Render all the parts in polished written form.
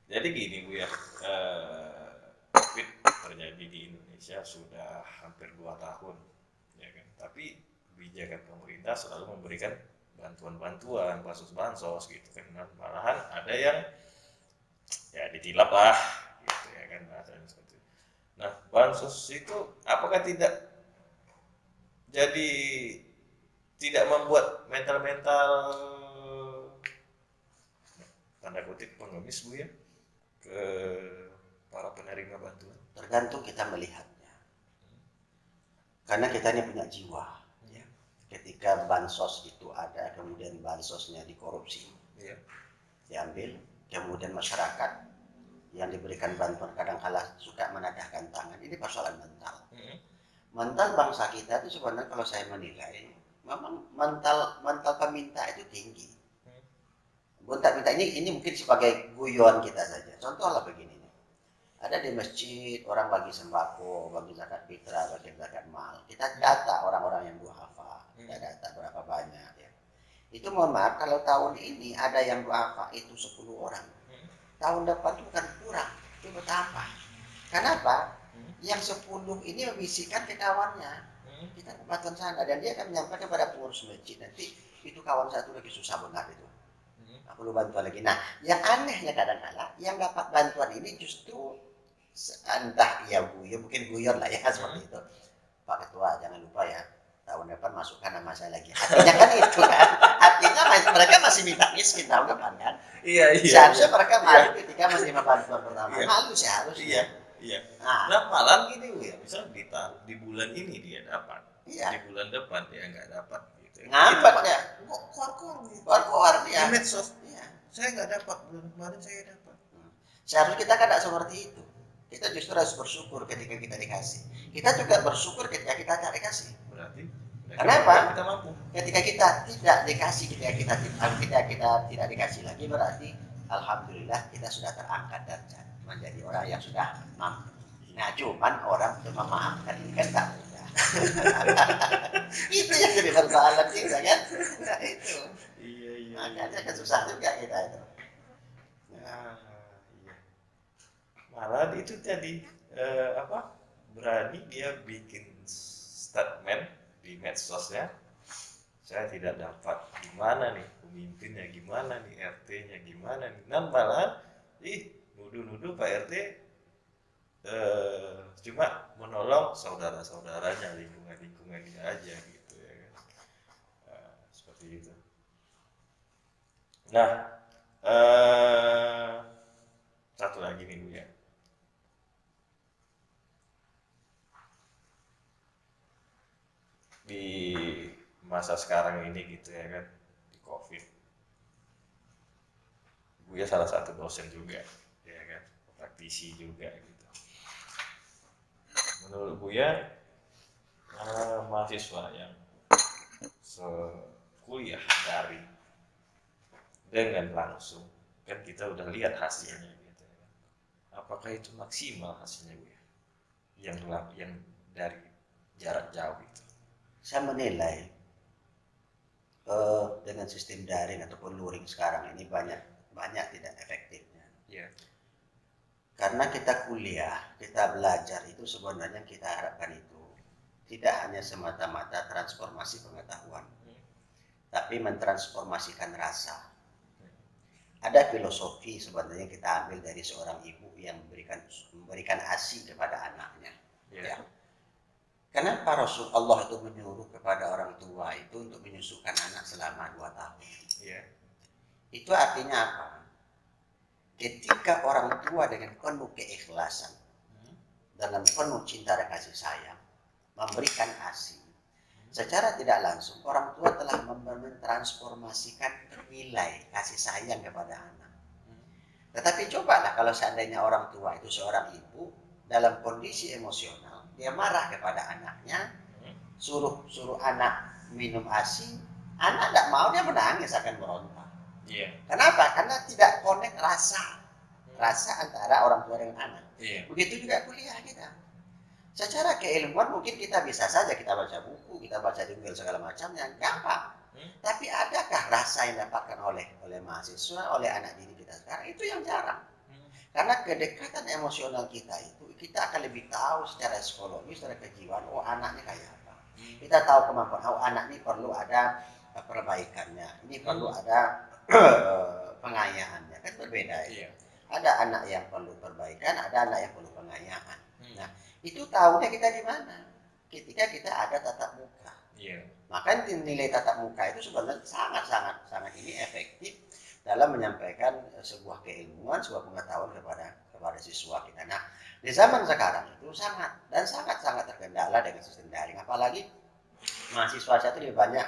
Jadi gini Bu ya, COVID terjadi di Indonesia sudah hampir 2 tahun, ya kan. Tapi kebijakan pemerintah selalu memberikan bantuan-bantuan, bansos-bansos gitu kan. Malahan ada yang ya ditilap lah, gitu ya kan bahasanya seperti itu. Nah, bansos itu apakah jadi tidak membuat mental-mental tanda kutip pengemis Bu ya ke para penerima bantuan? Tergantung kita melihatnya. Karena kita ini punya jiwa. Ya. Ketika bansos itu ada, kemudian bansosnya dikorupsi, Iya. diambil, kemudian masyarakat yang diberikan bantuan kadang-kala suka menadahkan tangan. Ini persoalan mental. Mental bangsa kita itu sebenarnya kalau saya menilai, memang mental peminta itu tinggi. Minta ini mungkin sebagai guyon kita saja. Contohlah begini. Ada di masjid orang bagi sembako, bagi zakat fitrah, bagi zakat mal. Kita data orang-orang yang duafa, kita data berapa banyak ya. Itu mohon maaf kalau tahun ini ada yang duafa itu 10 orang. Tahun depan itu bukan kurang, itu bertambah. Kenapa? Yang 10 ini membisikkan ke kawannya. Kita bantuan sana dan dia akan menyampaikan kepada pengurus masjid nanti itu kawan satu lagi susah benar itu. Perlu bantuan lagi. Nah, yang anehnya kadang-kala yang dapat bantuan ini justru entah ya guyon, mungkin guyon lah ya seperti itu. Pak Ketua jangan lupa ya tahun depan masukkan nama saya lagi. Artinya kan itu kan, artinya mereka masih minta miskin tahun depan kan. Iya. Seharusnya mereka malu ketika menerima bantuan pertama. Iya. Malu seharusnya. Iya. Nah, malam gini Bu ya, misal di bulan ini dia dapat, iya. di bulan depan dia nggak dapat gitu. Ngambek ya. Keluar ya. di medsos. Iya. Saya nggak dapat, bulan kemarin saya dapat. Seharusnya kita kan tidak seperti itu. Kita justru harus bersyukur ketika kita dikasih. Kita juga bersyukur ketika kita tidak dikasih. Berarti kenapa? Kita mampu. Ketika kita tidak dikasih, ketika kita tidak dikasih lagi, berarti alhamdulillah kita sudah terangkat derajat menjadi orang yang sudah mampu. Nah, cuman orang untuk memaafkan ini kan tak mudah. Itu yang jadi persoalan kita kan. Nah, itu. Iya. Makanya kan susah juga kita itu. Iya. Malah itu tadi berani dia bikin statement di medsosnya, saya tidak dapat, gimana nih pemimpinnya, gimana nih RT-nya, gimana nih, dan malah nuduh-nuduh Pak RT cuma menolong saudara-saudaranya, lingkungannya aja gitu ya kan. Seperti itu. Nah, satu lagi nih Bu ya. Di masa sekarang ini gitu ya kan, di COVID, Buya salah satu dosen juga ya kan, praktisi juga gitu. Menurut Buya, mahasiswa yang kuliah daring dengan langsung, kan kita udah lihat hasilnya gitu ya kan. Apakah itu maksimal hasilnya Buya yang dari jarak jauh itu? Saya menilai dengan sistem daring ataupun luring sekarang ini banyak tidak efektifnya. Yeah. Karena kita kuliah, kita belajar itu sebenarnya kita harapkan itu tidak hanya semata-mata transformasi pengetahuan, tapi mentransformasikan rasa. Ada filosofi sebenarnya kita ambil dari seorang ibu yang memberikan ASI kepada anaknya. Yeah. Ya. Kenapa Rasulullah itu menyuruh kepada orang tua itu untuk menyusukan anak selama 2 tahun? Yeah. Itu artinya apa? Ketika orang tua dengan penuh keikhlasan, dalam penuh cinta dan kasih sayang, memberikan ASI, secara tidak langsung orang tua telah mentransformasikan nilai kasih sayang kepada anak. Tetapi cobalah kalau seandainya orang tua itu seorang ibu dalam kondisi emosional, dia marah kepada anaknya, suruh anak minum ASI, anak tidak mau, dia menangis, akan berontak. Yeah. Kenapa? Karena tidak connect rasa antara orang tua dengan anak. Yeah. Begitu juga kuliah kita. Secara keilmuan mungkin kita bisa saja kita baca buku, kita baca jurnal segala macamnya, gampang. Tapi adakah rasa yang didapatkan oleh mahasiswa, oleh anak didik kita sekarang? Itu yang jarang. Karena kedekatan emosional kita itu, kita akan lebih tahu secara psikologis, secara kejiwaan, oh anaknya kayak apa. Kita tahu kemampuan, oh anak ini perlu ada perbaikannya, ini perlu ada pengayaannya, kan berbeda ya. Ada anak yang perlu perbaikan, ada anak yang perlu pengayaan. Nah, itu tahunya kita di mana? Ketika kita ada tatap muka. Maka nilai tatap muka itu sebenarnya sangat ini efektif dalam menyampaikan sebuah keilmuan, sebuah pengetahuan kepada siswa kita. Nah, di zaman sekarang itu sangat terkendala dengan sistem daring. Apalagi mahasiswa saya itu lebih banyak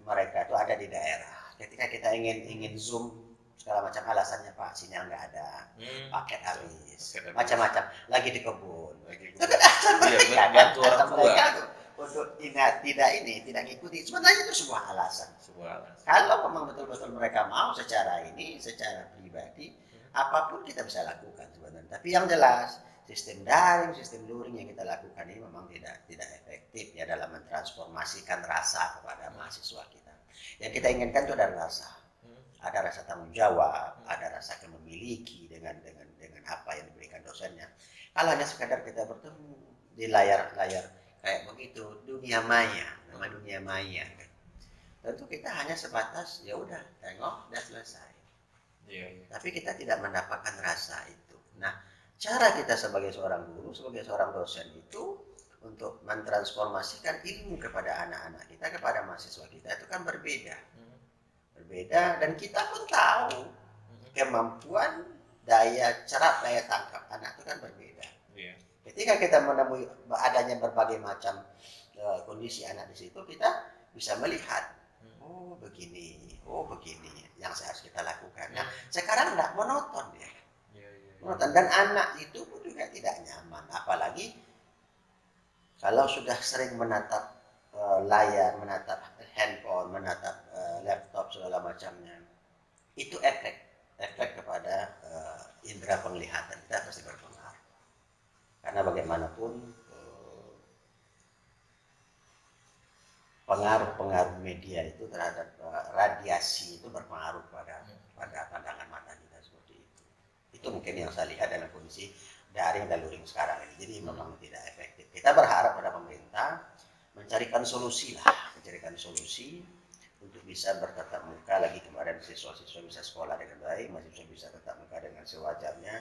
mereka itu ada di daerah. Ketika kita ingin Zoom segala macam alasannya Pak sinyal nggak ada, paket habis, macam-macam, lagi di kebun. Itu kan alasan mereka tuh untuk tidak ngikuti. Sebenarnya itu sebuah alasan. Kalau memang betul-betul mereka mau secara pribadi, apapun kita bisa lakukan sebenarnya. Tapi yang jelas sistem daring, sistem luring yang kita lakukan ini memang tidak efektif ya dalam mentransformasikan rasa kepada mahasiswa kita. Yang kita inginkan itu ada rasa tanggung jawab, ada rasa memiliki dengan apa yang diberikan dosennya. Kalau hanya sekadar kita bertemu di layar kayak begitu, dunia maya, nama dunia maya. Tentu kita hanya sebatas ya udah tengok dan selesai. Tapi kita tidak mendapatkan rasa itu. Nah, cara kita sebagai seorang guru, sebagai seorang dosen itu untuk mentransformasikan ilmu kepada anak-anak kita, kepada mahasiswa kita itu kan berbeda dan kita pun tahu kemampuan daya tangkap anak itu kan berbeda. Ketika kita menemui adanya berbagai macam kondisi anak di situ, kita bisa melihat oh begini yang harus kita lakukan. Nah, sekarang tidak monoton ya. Monoton, dan anak itu pun juga tidak nyaman, apalagi kalau sudah sering menatap layar, menatap handphone, menatap laptop segala macamnya. Itu efek kepada indera penglihatan kita pasti berpengaruh. Karena bagaimanapun pengaruh media itu terhadap radiasi itu berpengaruh pada pandangan mata kita seperti itu. Itu mungkin yang saya lihat dalam kondisi daring dan luring sekarang ini. Jadi memang tidak efektif. Kita berharap pada pemerintah mencarikan solusi untuk bisa bertatap muka lagi, kemarin siswa-siswa bisa sekolah dengan baik, mahasiswa bisa tatap muka dengan sewajarnya,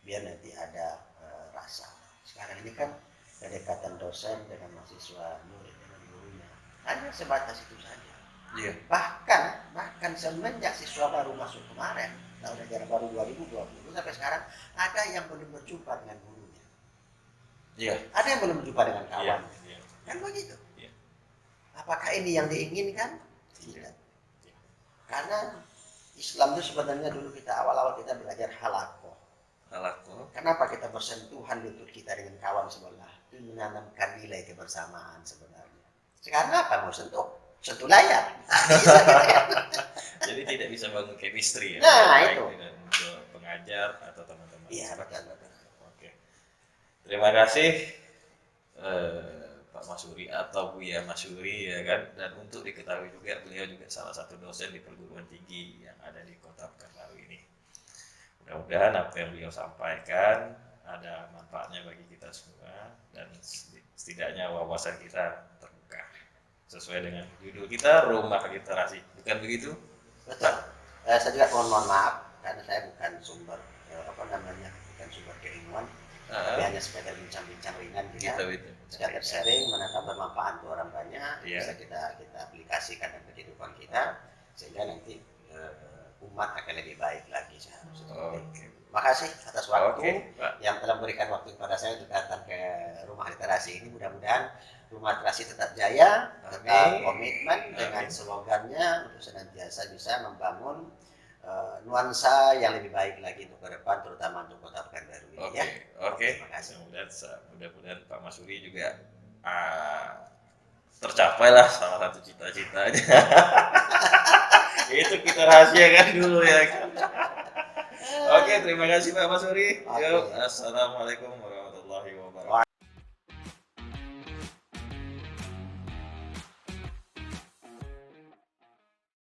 biar nanti ada rasa. Sekarang ini kan kedekatan dosen dengan mahasiswa, murid dengan gurunya hanya sebatas itu saja. Bahkan semenjak siswa baru masuk kemarin, tahun ajaran baru 2020 sampai sekarang, ada yang belum berjumpa dengan gurunya. Ada yang belum berjumpa dengan kawan. Kan begitu. Apakah ini yang diinginkan? Tidak. Karena Islam itu sebenarnya dulu awal-awal kita belajar halakoh. Kenapa kita bersentuhan lutut kita dengan kawan sebelah? Itu menanamkan nilai kebersamaan sebenarnya. Sekarang apa mau sentuh layar? Jadi tidak bisa bangun chemistry ya. Nah, itu dengan pengajar atau teman-teman. Iya, betul. Oke. Terima kasih Pak Masuri atau Buya Masuri ya kan. Dan untuk diketahui juga beliau juga salah satu dosen di perguruan tinggi yang ada di Kota Pekanbaru ini. Mudah-mudahan apa yang beliau sampaikan ada manfaatnya bagi kita semua dan setidaknya wawasan kita terbuka sesuai dengan judul kita Rumah Literasi, bukan begitu? Betul. Saya juga mohon maaf karena saya bukan sumber bukan sumber keilmuan, tapi hanya sekedar bincang-bincang ringan sekedar sharing mana bermanfaat untuk orang banyak, bisa kita aplikasikan dalam kehidupan kita sehingga nanti umat akan lebih baik lagi. Makasih atas waktu yang telah memberikan waktu kepada saya untuk datang ke Rumah Literasi ini. Mudah-mudahan Rumah Literasi tetap jaya, tetap komitmen dengan slogannya untuk senantiasa bisa membangun nuansa yang lebih baik lagi untuk ke depan, terutama untuk Kota Pekanbaru ini. Terima kasih. Mudah-mudahan Pak Masuri juga tercapailah salah satu cita-citanya. Itu kita rahasiakan dulu ya. Terima kasih Pak Masuri. Assalamualaikum warahmatullahi wabarakatuh.